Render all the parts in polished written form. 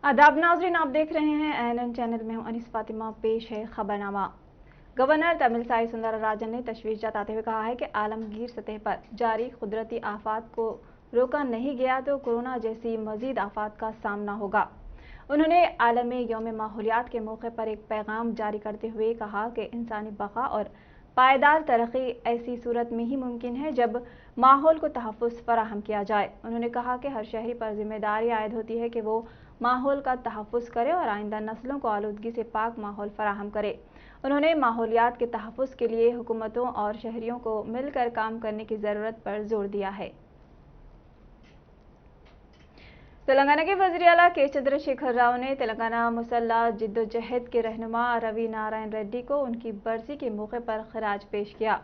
आदाब नाज़रीन, आप देख रहे हैं ANN चैनल में हूं अनीस फातिमा। पेश है खबरनामा। गवर्नर तमिलसाई सुंदरराजन ने तशवीश जताते हुए कहा है कि आलमगीर सतह पर जारी कुदरती आफात को रोका नहीं गया तो कोरोना जैसी मजीद आफात का सामना होगा। उन्होंने आलमी यौम माहौलियात के मौके पर एक पैगाम जारी करते हुए कहा कि इंसानी बका और पायदार तरक्की ऐसी सूरत में ही मुमकिन है जब माहौल को तहफ़्फ़ुज़ फराहम किया जाए। उन्होंने कहा कि हर शहरी पर जिम्मेदारी आयद होती है कि वो माहौल का तहफ़्फ़ुज़ करे और आइंदा नस्लों को आलूदगी से पाक माहौल फराहम करे। उन्होंने माहौलियात के तहफ़्फ़ुज़ के लिए हुकूमतों और शहरियों को मिलकर काम करने की ज़रूरत पर जोर दिया है। तेलंगाना के वज़ीर आला के चंद्रशेखर राव ने तेलंगाना मुसल्लह जिद्दोजहद के रहनुमा रवि नारायण रेड्डी को उनकी बरसी के मौके पर खराज पेश किया।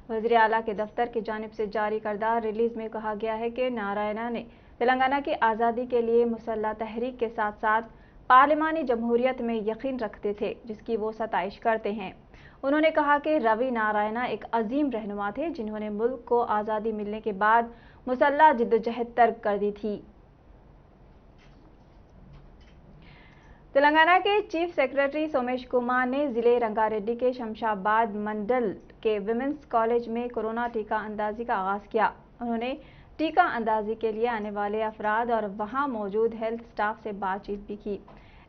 वज़ीर आला के दफ्तर की जानिब से जारी करदा रिलीज़ में कहा गया है कि नारायणा ने तेलंगाना की आज़ादी के लिए मुसल्लह तहरीक के साथ साथ पार्लिमानी जमहूरियत में यकीन रखते थे, जिसकी वो सताइश करते हैं। उन्होंने कहा कि रवि नारायणा एक अजीम रहनुमा थे जिन्होंने मुल्क को आज़ादी मिलने के बाद मुसल्लह जिद्दोजहद तर्क कर दी थी। तेलंगाना के चीफ सेक्रेटरी सोमेश कुमार ने जिले रंगारेड्डी के शमशाबाद मंडल के विमेंस कॉलेज में कोरोना टीका अंदाजी का आगाज़ किया। उन्होंने टीका अंदाजी के लिए आने वाले अफराद और वहां मौजूद हेल्थ स्टाफ से बातचीत भी की।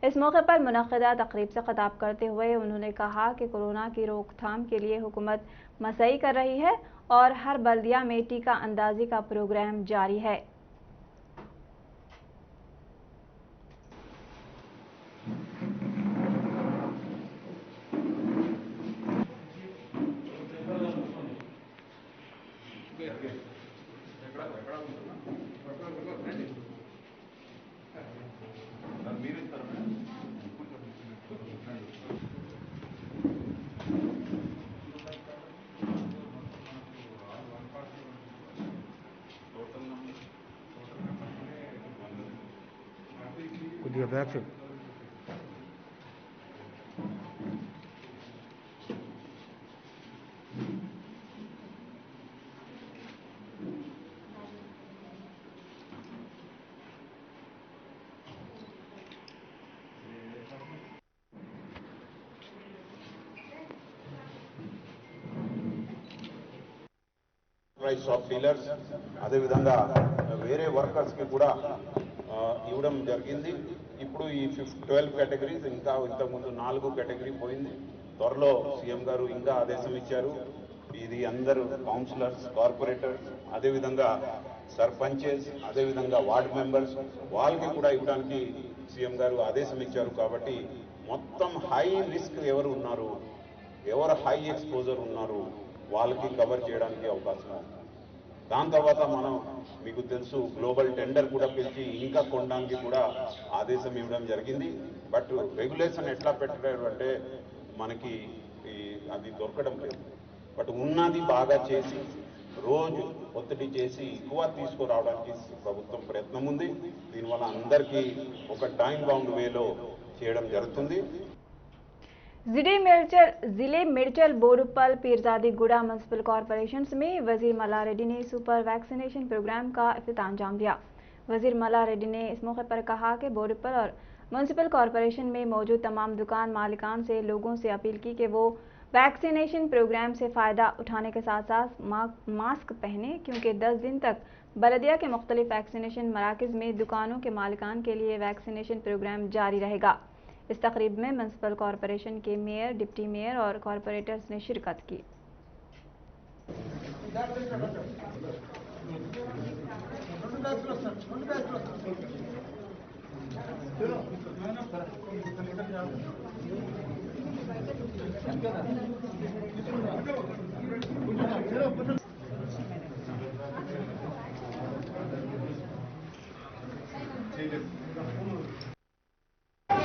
इस मौके पर मुनक़्क़दा तक़रीब से खिताब करते हुए उन्होंने कहा कि कोरोना की रोकथाम के लिए हुकूमत मसई कर रही है और हर बल्दिया में टीका अंदाजी का प्रोग्राम जारी है। షాప్ డీలర్స్ అదేవిధంగా వేరే వర్కర్స్కి కూడా ఇవ్వడం జరిగింది. ఇప్పుడు ఈ 12 కేటగిరీస్ ఇంకా ఇంతకుముందు 4 కేటగిరీ పోయింది. త్వరలో సీఎం గారు ఇంకా ఆదేశం ఇచ్చారు. ఇది అందరూ కౌన్సిలర్స్, కార్పొరేటర్స్, అదేవిధంగా సర్పంచెస్, అదేవిధంగా వార్డ్ మెంబర్స్ వాళ్ళకి కూడా ఇవ్వడానికి సీఎం గారు ఆదేశం ఇచ్చారు. కాబట్టి మొత్తం హై రిస్క్ ఎవరు ఉన్నారు, ఎవరు హై ఎక్స్పోజర్ ఉన్నారు వాళ్ళకి కవర్ చేయడానికి అవకాశం ఉంది. దాని తర్వాత మనం మీకు తెలుసు గ్లోబల్ టెండర్ కూడా పిలిచి ఇంకా కొనడానికి కూడా ఆదేశం ఇవ్వడం జరిగింది. బట్ రెగ్యులేషన్ ఎట్లా పెట్టారు అంటే మనకి అది దొరకడం లేదు. బట్ ఉన్నది బాగా చేసి రోజు ఒత్తిడి చేసి ఎక్కువ తీసుకురావడానికి ప్రభుత్వం ప్రయత్నం ఉంది. దీనివల్ల అందరికీ ఒక టైం బౌండ్ వేలో చేయడం జరుగుతుంది. जिले मेडचल बोरुपल पीरजादी गुड़ा म्यूनसिपल कॉरपोरेशन में वजीर मल्ला रेड्डी ने सुपर वैक्सीनेशन प्रोग्राम का इफ्तिताम अंजाम दिया। वजीर मल्ला रेड्डी ने इस मौके पर कहा कि बोरुपल और म्यूनसिपल कॉरपोरेशन में मौजूद तमाम दुकान मालिकान से लोगों से अपील की कि वो वैक्सीनेशन प्रोग्राम से फ़ायदा उठाने के साथ साथ मास्क पहने, क्योंकि 10 दिन तक बलदिया के मुख्तलिफ वैक्सीनेशन मराकज़ में दुकानों के मालिकान के लिए वैक्सीनेशन प्रोग्राम जारी रहेगा। इस तकरीब में म्यूनसिपल कॉरपोरेशन के मेयर, डिप्टी मेयर और कॉरपोरेटर्स ने शिरकत की।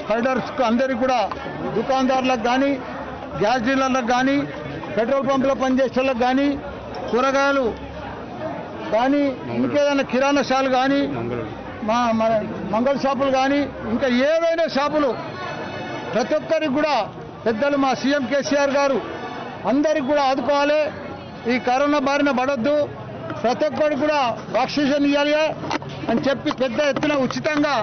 హైడర్స్ అందరికీ కూడా దుకాణదారులకు కానీ, గ్యాస్ డీలర్లకు కానీ, పెట్రోల్ పంపులో పనిచేసే వాళ్ళకి కానీ, కూరగాయలు కానీ, ఇంకేదైనా కిరాణా షాపులు కానీ, మంగళ షాపులు కానీ, ఇంకా ఏవైనా షాపులు ప్రతి ఒక్కరికి కూడా పెద్దలు మా సీఎం కేసీఆర్ గారు అందరికి కూడా ఆదుకోవాలి. ఈ కరోనా బారిన పడొద్దు, ప్రతి ఒక్కరికి కూడా వ్యాక్సినేషన్ ఇవ్వాలి అని చెప్పి పెద్ద ఎత్తున ఉచితంగా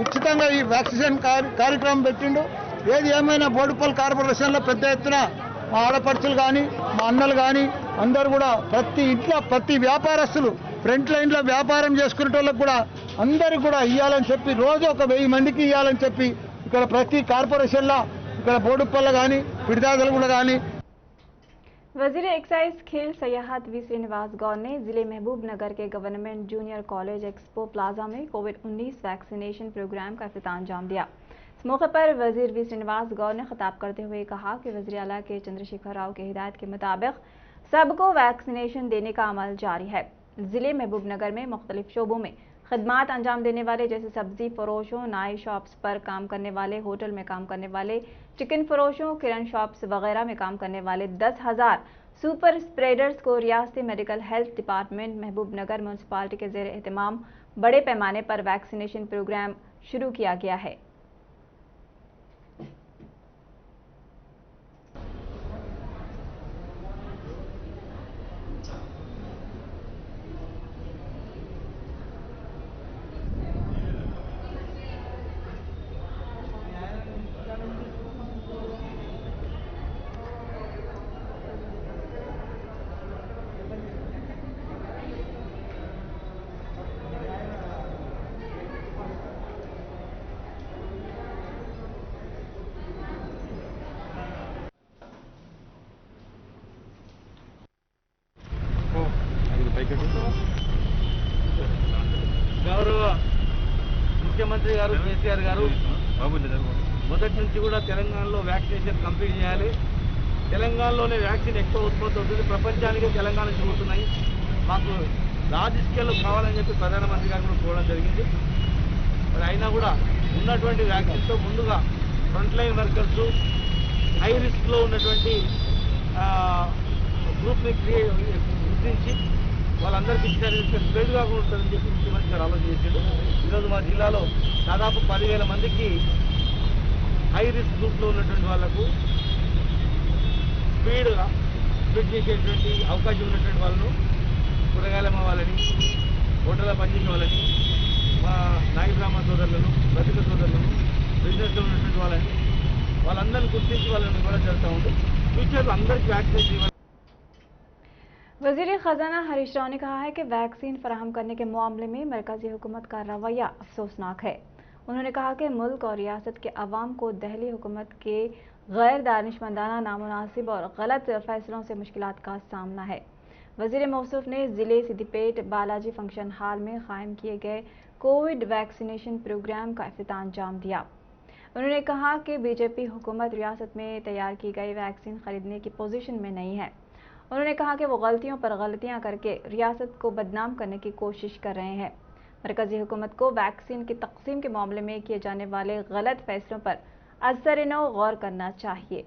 ఉచితంగా ఈ వ్యాక్సినేషన్ కార్యక్రమం పెట్టిండు. ఏది ఏమైనా బోడుపల్లి కార్పొరేషన్లో పెద్ద ఎత్తున మా ఆడపడుచులు కానీ మా అన్నలు కానీ అందరూ కూడా ప్రతి ఇంట్లో ప్రతి వ్యాపారస్తులు ఫ్రంట్ లైన్లో వ్యాపారం చేసుకునే వాళ్ళకు కూడా అందరికి కూడా ఇవ్వాలని చెప్పి రోజు ఒక 1000 మందికి ఇవ్వాలని చెప్పి ఇక్కడ ప్రతి కార్పొరేషన్లో ఇక్కడ బోడుపల్లి కానీ పిడిదాదలగూడ కానీ वजीर एक्साइज खेल सयाहत वी श्रीनिवास गौर ने जिले महबूबनगर के government junior college expo plaza में कोविड-19 वैक्सीनेशन प्रोग्राम का इफ्तिताम अंजाम दिया। इस मौके पर वजीर वी श्रीनिवास गौर ने खिताब करते हुए कहा कि वजीर आला के चंद्रशेखर राव की हिदायत के मुताबिक सबको वैक्सीनेशन देने का अमल जारी है। जिले महबूबनगर में मुख्तलिफ शोबों में खदमात अंजाम देने वाले जैसे सब्जी फरोशों, नाई शॉप्स पर काम करने वाले, होटल में काम करने वाले, चिकन फरोशों, किरण शॉप्स वगैरह में काम करने वाले 10,000 सुपर स्प्रेडर्स को रियासती medical health department Mahbubnagar municipality के ज़ेर एहतमाम बड़े पैमाने पर वैक्सीनेशन प्रोग्राम शुरू किया गया है। గౌరవ ముఖ్యమంత్రి గారు కేసీఆర్ గారు మొదటి నుంచి కూడా తెలంగాణలో వ్యాక్సినేషన్ కంప్లీట్ చేయాలి. తెలంగాణలోనే వ్యాక్సిన్ ఎక్కువ ఉత్పత్తి అవుతుంది. ప్రపంచానికి తెలంగాణ చూస్తున్నాయి. మాకు లార్జ్ స్కేల్లో కావాలని చెప్పి ప్రధానమంత్రి గారు కూడా చూడడం జరిగింది. మరి అయినా కూడా ఉన్నటువంటి వ్యాక్సిన్తో ముందుగా ఫ్రంట్ లైన్ వర్కర్స్, హై రిస్క్లో ఉన్నటువంటి గ్రూప్ని గుర్తించి వాళ్ళందరికీ ఇచ్చిన స్ప్రెడ్ కాకుండా ఉంటుందని చెప్పి ముఖ్యమంత్రి గారు ఆలోచన చేశాడు. ఈరోజు మా జిల్లాలో దాదాపు 10,000 మందికి హై రిస్క్ గ్రూప్లో ఉన్నటువంటి వాళ్లకు స్పీడ్గా స్ప్రెడ్ చేసేటువంటి అవకాశం ఉన్నటువంటి వాళ్ళను, కూరగాయల వాళ్ళని, హోటల్లో పనిచేసే వాళ్ళని, మా నాయి బ్రాహ్మణ సోదరులను, బతుక సోదరులను, బిజినెస్లో ఉన్నటువంటి వాళ్ళందరినీ గుర్తించి వాళ్ళని ఇవ్వడం జరుగుతూ ఉంది. ఫ్యూచర్లో అందరికీ వ్యాక్సినేషన్ ఇవ్వాలి. वज़ीर ख़जाना हरीश राव ने कहा है कि वैक्सीन फराहम करने के मामले में मरकज़ी हुकूमत का रवैया अफसोसनाक है। उन्होंने कहा कि मुल्क और रियासत के अवाम को दहली हुकूमत के गैर दानिशमंदाना, नामुनासिब और गलत फैसलों से मुश्किलात का सामना है। वज़ीर मौसूफ ने ज़िले सिद्दीपेट बालाजी फंक्शन हॉल में कायम किए गए कोविड वैक्सीनेशन प्रोग्राम का इफ्तिताम अंजाम दिया। उन्होंने कहा कि बीजेपी हुकूमत रियासत में तैयार की गई वैक्सीन खरीदने की पोजीशन में नहीं है। उन्होंने कहा कि वो गलतियों पर गलतियां करके रियासत को बदनाम करने की कोशिश कर रहे हैं। मरकज़ी हुकूमत को वैक्सीन की तकसीम के मामले में किए जाने वाले गलत फैसलों पर असर-ए-नौ गौर करना चाहिए।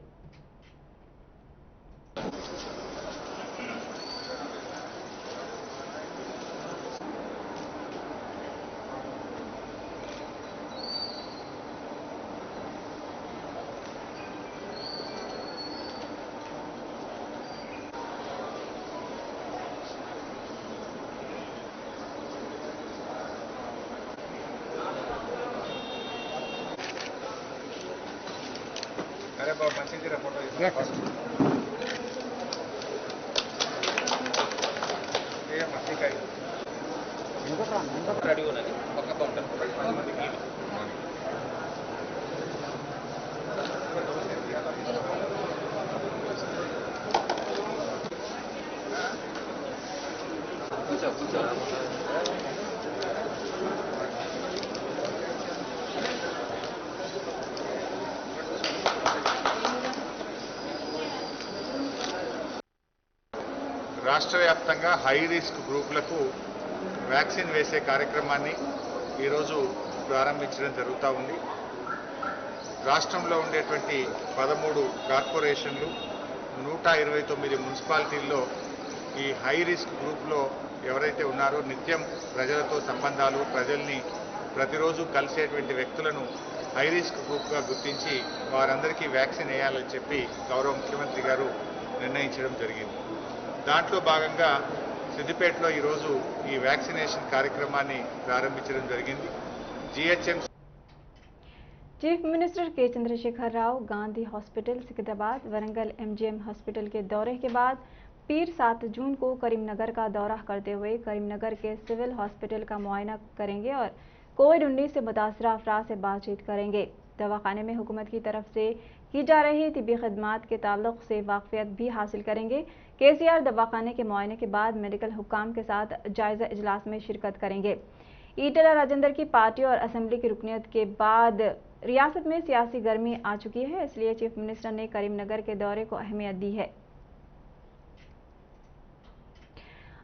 अरे बाबा मंची जरा फोटो ये मस्ती का रेडी होना है पक्का काउंटर 10 మందికి రాష్ట్ర వ్యాప్తంగా హై రిస్క్ గ్రూపులకు వ్యాక్సిన్ వేసే కార్యక్రమాన్ని ఈరోజు ప్రారంభించడం జరుగుతూ ఉంది. రాష్ట్రంలో ఉండేటువంటి 13 కార్పొరేషన్లు, 129 మున్సిపాలిటీల్లో ఈ హై రిస్క్ గ్రూప్లో ఎవరైతే ఉన్నారో నిత్యం ప్రజలతో సంబంధాలు, ప్రజల్ని ప్రతిరోజు కలిసేటువంటి వ్యక్తులను హై రిస్క్ గ్రూప్గా గుర్తించి వారందరికీ వ్యాక్సిన్ వేయాలని చెప్పి గౌరవ ముఖ్యమంత్రి గారు నిర్ణయించడం జరిగింది. దాంట్లో భాగంగా సిద్దిపేటలో ఈరోజు ఈ వ్యాక్సినేషన్ కార్యక్రమాన్ని ప్రారంభించడం జరిగింది. GHMC चीफ मिनिस्टर के Chandrashekhar Rao Gandhi hospital Secunderabad Warangal MGM hospital के दौरे के बाद पीर 7 जून को करीमनगर का दौरा करते हुए करीमनगर के सिविल हॉस्पिटल का मुआयना करेंगे और कोविड-19 से मुतासरा अफराद से बातचीत करेंगे। दवाखाने में हुकूमत की तरफ से की जा रही तिब्बी खदमात के ताल्लुक से वाकफियत भी हासिल करेंगे। KCR दवाखाने के मुआयने के बाद मेडिकल हुक्काम के साथ जायजा इजलास में शिरकत करेंगे। ईटला राजेंद्र की पार्टी और असेंबली की रुकनीत के बाद रियासत में सियासी गर्मी आ चुकी है, इसलिए चीफ मिनिस्टर ने करीमनगर के दौरे को अहमियत दी है।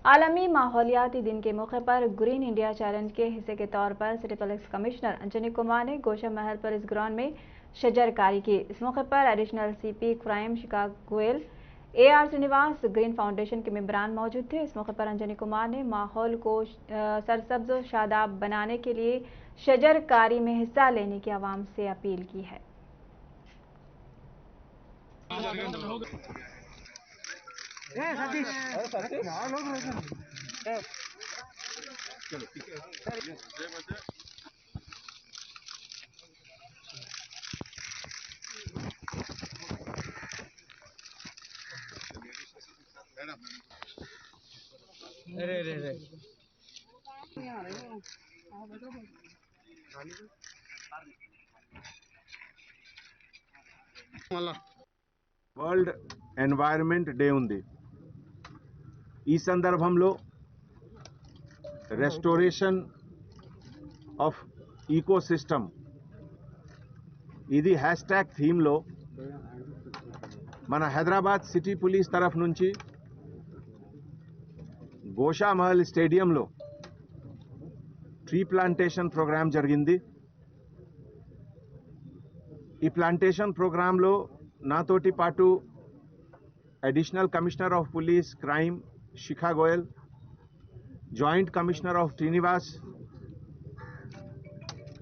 आलमी माहौलियाती दिन के मौके पर ग्रीन इंडिया चैलेंज के हिस्से के तौर पर city police commissioner Anjani Kumar ने गोशा महल पुलिस ग्राउंड में शजरकारी की। इस मौके पर additional CP crime Shikha Goyal, AR Srinivas, green foundation के मेंबरान मौजूद थे। इस मौके पर अंजनी कुमार ने माहौल को सरसब्ज और शादाब बनाने के लिए शजरकारी में हिस्सा लेने की आवाम से अपील की है। వరల్డ్ ఎన్వైరన్మెంట్ డే ఉంది. ఈ సందర్భంలో రెస్టోరేషన్ ఆఫ్ ఈకోసిస్టమ్ ఇది హ్యాష్‌ట్యాగ్ థీమ్లో మన హైదరాబాద్ సిటీ పోలీస్ తరఫు నుంచి గోషా మహల్ స్టేడియంలో ట్రీ ప్లాంటేషన్ ప్రోగ్రాం జరిగింది. ఈ ప్లాంటేషన్ ప్రోగ్రాంలో నాతోటి పాటు additional commissioner of police crime Shikha Goyal, joint commissioner of Srinivas,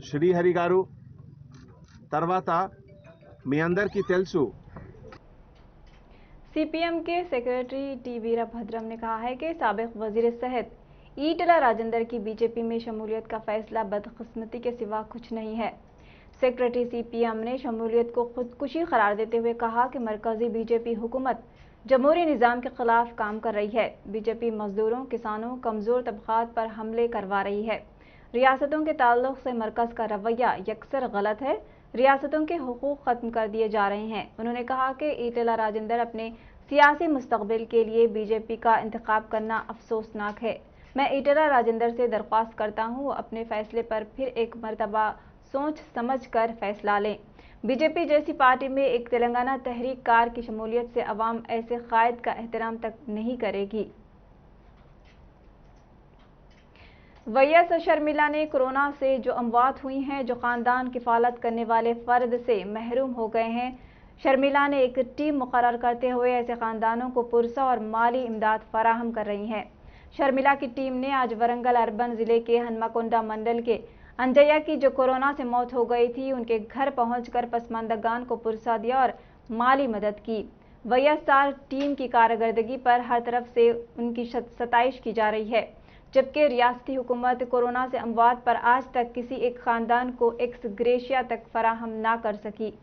Srihari గారు, తర్వాత మీ అందరికీ తెలుసు CPM के सेक्रेटरी T वीरभद्रम ने कहा है कि साबिक वजीर सेहत ईटला राजेंद्र की BJP में शमूलियत का फैसला बदकिस्मती के सिवा कुछ नहीं है। सेक्रेटरी CPM ने शमूलियत को खुदकुशी करार देते हुए कहा कि मरकजी BJP हुकूमत जमहूरी निज़ाम के खिलाफ काम कर रही है। BJP मजदूरों, किसानों, कमज़ोर तबकात पर हमले करवा रही है। रियासतों के ताल्लुक से मरकज़ का रवैया यकसर गलत है। रियासतों के हुकूक ख़त्म कर दिए जा रहे हैं। उन्होंने कहा कि ईटला राजेंद्र अपने सियासी मुस्तकबिल के लिए BJP का इंतखाब करना अफसोसनाक है। मैं ईटला राजेंद्र से दरख्वास्त करता हूँ अपने फैसले पर फिर एक मरतबा सोच समझ कर फैसला लें। BJP जैसी पार्टी में एक तेलंगाना तहरीक कार की शमूलियत से अवाम ऐसे कायद का एहतराम तक नहीं करेगी। वैयस शर्मिला ने कोरोना से जो अमवात हुई हैं, जो ख़ानदान किफ़ालत करने वाले फ़र्द से महरूम हो गए हैं, शर्मिला ने एक टीम मुकर्रर करते हुए ऐसे ख़ानदानों को पुरसा और माली इमदाद फराहम कर रही हैं। शर्मिला की टीम ने आज वरंगल अर्बन ज़िले के हनुमाकोंडा मंडल के अंजया की जो कोरोना से मौत हो गई थी, उनके घर पहुंचकर पसमानदगान को पुरसा दिया और माली मदद की। वैयस टीम की कारकर्दगी पर हर तरफ से उनकी सताइश की जा रही है, जबकि रियासती हुकूमत कोरोना से अमवात पर आज तक किसी एक ख़ानदान को एक्स ग्रेशिया तक फराहम ना कर सकी।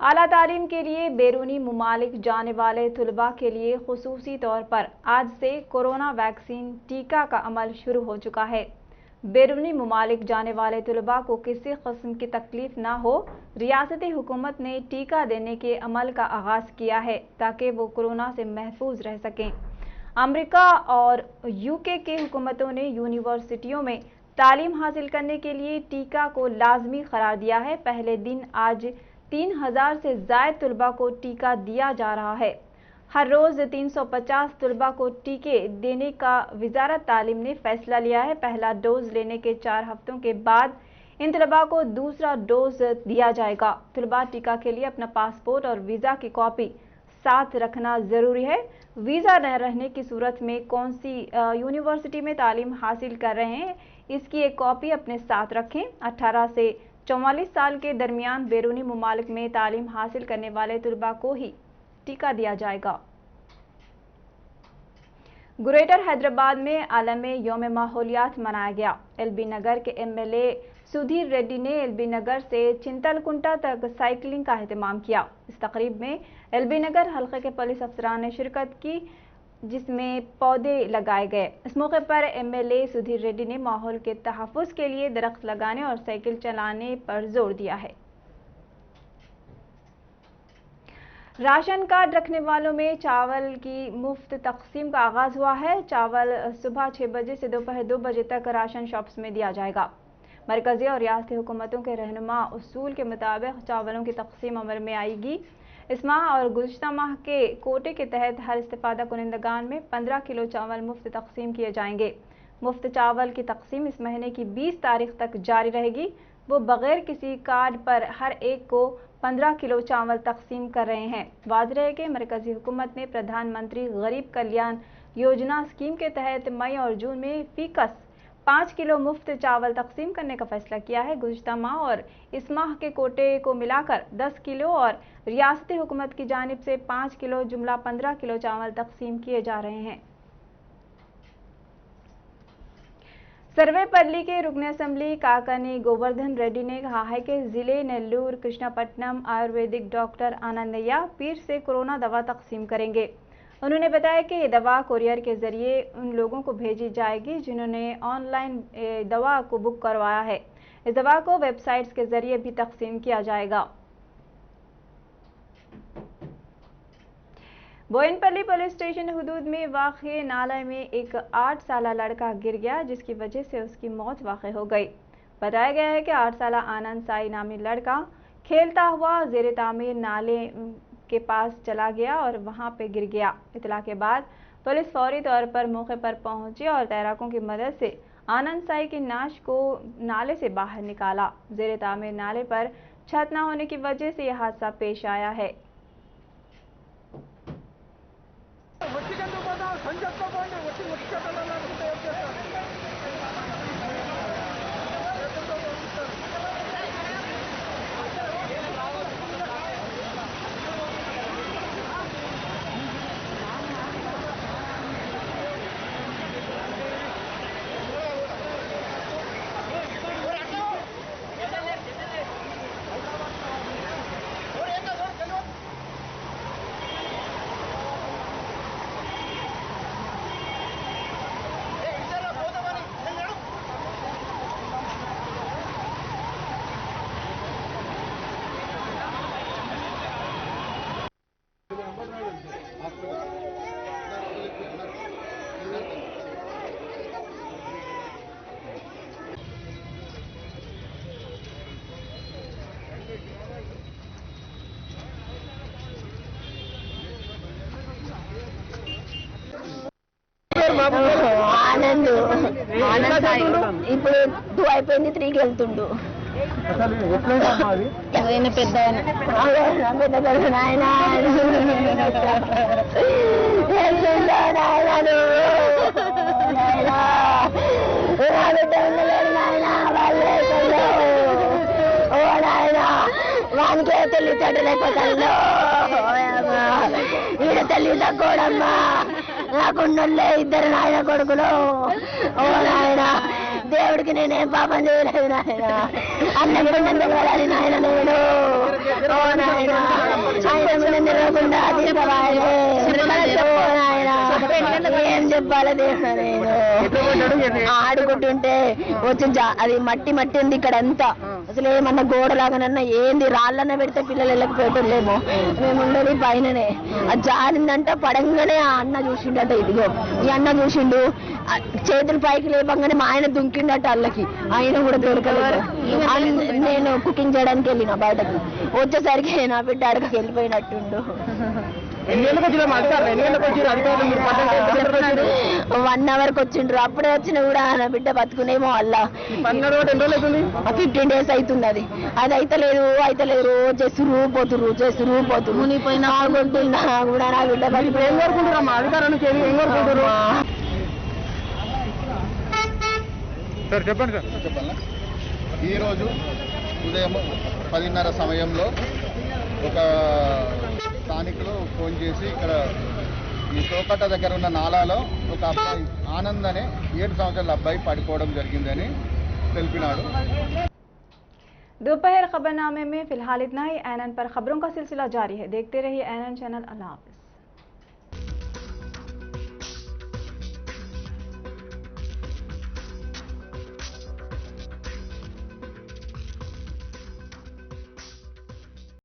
आला तालीम के लिए बैरूनी मुमालिक जाने वाले तुलबा के लिए खुसूसी तौर पर आज से कोरोना वैक्सीन टीका का अमल शुरू हो चुका है। बैरूनी मुमालिक जाने वाले तुलबा को किसी किस्म की तकलीफ ना हो, रियासती हुकूमत ने टीका देने के अमल का आगाज़ किया है ताकि वो कोरोना से महफूज रह सकें। अमेरिका और UK के हुकूमतों ने यूनिवर्सिटियों में तालीम हासिल करने के लिए टीका को लाजमी करार दिया है। पहले दिन आज 3000 से ज़ायद तुलबा को टीका दिया जा रहा है। हर रोज़ 350 तुलबा को टीके देने का वज़ारत तालीम ने फैसला लिया है। पहला डोज लेने के 4 हफ्तों के बाद इन तुलबा को दूसरा डोज दिया जाएगा। तुलबा टीका के लिए अपना पासपोर्ट और वीज़ा की कॉपी साथ रखना ज़रूरी है। वीज़ा न रहने की सूरत में कौन सी यूनिवर्सिटी में तालीम हासिल कर रहे हैं, इसकी एक कॉपी अपने साथ रखें। 18 से 44 साल के दरमियान बैरूनी मुमालिक में तालीम हासिल करने वाले तुलबा को ही टीका दिया जाएगा। ग्रेटर हैदराबाद में आलमी यौम माहौलियात मनाया गया। एलबी नगर के एमएलए सुधीर रेड्डी ने एलबी नगर से चिंतलकुंटा तक साइकिलिंग का एहतमाम किया। इस तकरीब में एलबी नगर हल्के के पुलिस अफसरान ने शिरकत की, जिसमें पौधे लगाए गए। इस मौके पर एमएलए सुधीर रेड्डी ने माहौल के तहफ़्फ़ुज़ के लिए दरख्त लगाने और साइकिल चलाने पर जोर दिया है। राशन कार्ड रखने वालों में चावल की मुफ्त तकसीम का आगाज़ हुआ है। चावल सुबह 6 बजे से दोपहर 2 बजे तक राशन शॉप्स में दिया जाएगा। मरकज़ी और रियासती हुकूमतों के रहनुमा उसूल के मुताबिक चावलों की तकसीम अमल में आएगी। इस माह और गुज़िश्ता माह के कोटे के तहत हर इस्तिफ़ादा कुनिंदगान में 15 किलो चावल मुफ्त तकसीम किए जाएंगे। मुफ्त चावल की तकसीम इस महीने की 20 तारीख तक जारी रहेगी। वो बगैर किसी कार्ड पर हर एक को 15 किलो चावल तकसीम कर रहे हैं। वाज़ेह है कि मरकज़ी हुकूमत ने प्रधानमंत्री गरीब कल्याण योजना स्कीम के तहत मई और जून में फ़ीकस 5 किलो मुफ्त चावल तकसीम करने का फैसला किया है। गुज़िश्ता माह और इस माह के कोटे को मिलाकर 10 किलो और रियासती हुकूमत की जानिब से 5 किलो जुमला 15 किलो चावल तकसीम किए जा रहे हैं। सर्वेपल्ली के रुकन असम्बली काकानी गोवर्धन रेड्डी ने कहा है कि जिले नेल्लूर कृष्णापट्टनम आयुर्वेदिक डॉक्टर आनंदय्या पीर से कोरोना दवा तकसीम करेंगे। उन्होंने बताया कि ये दवा कुरियर के जरिए उन लोगों को भेजी जाएगी जिन्होंने ऑनलाइन दवा को बुक करवाया है। इस दवा को वेबसाइट्स के जरिए भी तकसीम किया जाएगा। बोयनपल्ली पुलिस स्टेशन हुदूद में वाक़े नाला में एक 8 साला लड़का गिर गया, जिसकी वजह से उसकी मौत वाक़ हो गई। बताया गया है कि 8 साला आनंद साई नामी लड़का खेलता हुआ ज़ेरे तामीर नाले के पास चला गया और वहां पे गिर गया। इतला के बाद पुलिस फौरी तौर पर मौके पर पहुंची और तैराकों की मदद से आनंद साई की नाश को नाले से बाहर निकाला। ज़ेरे तामीर नाले पर छत न होने की वजह से यह हादसा पेश आया है। ఆనంద్ ఇప్పుడు 2 అయిపోయింది, 3కి వెళ్తుండు. పెద్ద నాయన వానికే తెలియటట్టు లేకపోతాను. ఈడ తెలివి తక్కువడమ్మా, నాకున్నోళ్ళే 2 నాయన కొడుకులు. ఓ నాయన, దేవుడికి నేనేం పాపం చేయలేదు నాయన. అన్నం పుణ్యం వెళ్ళాలి నాయన నేను. ఓ నాయన, ఆయన ముందు నిలవకుండా తీసుకురాలే. ఓ నాయన, ఏం చెప్పాలి దేవుడు నేను. ఆడుకుంటుంటే వచ్చి అది మట్టి మట్టి ఉంది ఇక్కడ అంతా. అసలు ఏమన్నా గోడలాగానన్నా ఏంది రాళ్ళన్న పెడితే పిల్లలు వెళ్ళకపోయేటోళ్ళేమో. మేము ఉండేది పైననే. అది జారిందంట, పడంగానే ఆ అన్న చూసిండట. ఇదిగో ఈ అన్న చూసిండు, చేతులు పైకి లేపంగానే మా ఆయన దుంకిండట అల్లకి. ఆయన కూడా దొరకలేదు. నేను కుకింగ్ చేయడానికి వెళ్ళిన బయటకు. వచ్చేసరికి నా బిడ్డ అడగకి వెళ్ళిపోయినట్టుండు. 1 అవర్కి వచ్చిండ్రు. అప్పుడే వచ్చిన కూడా నా బిడ్డ బతుకునేమో. అలా 15 days అవుతుంది. అది అయితలేదు రోజు సురువు పోతురు ఆగుంటున్నా కూడా నా బిడ్డ బతుకు. ఏం కోరుకుంటున్నాం అధికారానికి? ఏం కోరుకుంటారు సార్? చెప్పండి సార్. చెప్పాలా? ఈరోజు ఉదయం 10:30 సమయంలో ఒక స్థానికులు ఫోన్ చేసి ఇక్కడ ఈ చోకట్ట దగ్గర ఉన్న నాలాలో ఒక అబ్బాయి ఆనంద్ అనే 7 సంవత్సరాల అబ్బాయి పడిపోవడం జరిగిందని తెలిపినాడు. दोपहर खबरनामे में फिलहाल इतना ही। एनएन पर खबरों का सिलसिला जारी है। देखते रहिए एनएन चैनल। अल्लाह हाफिज।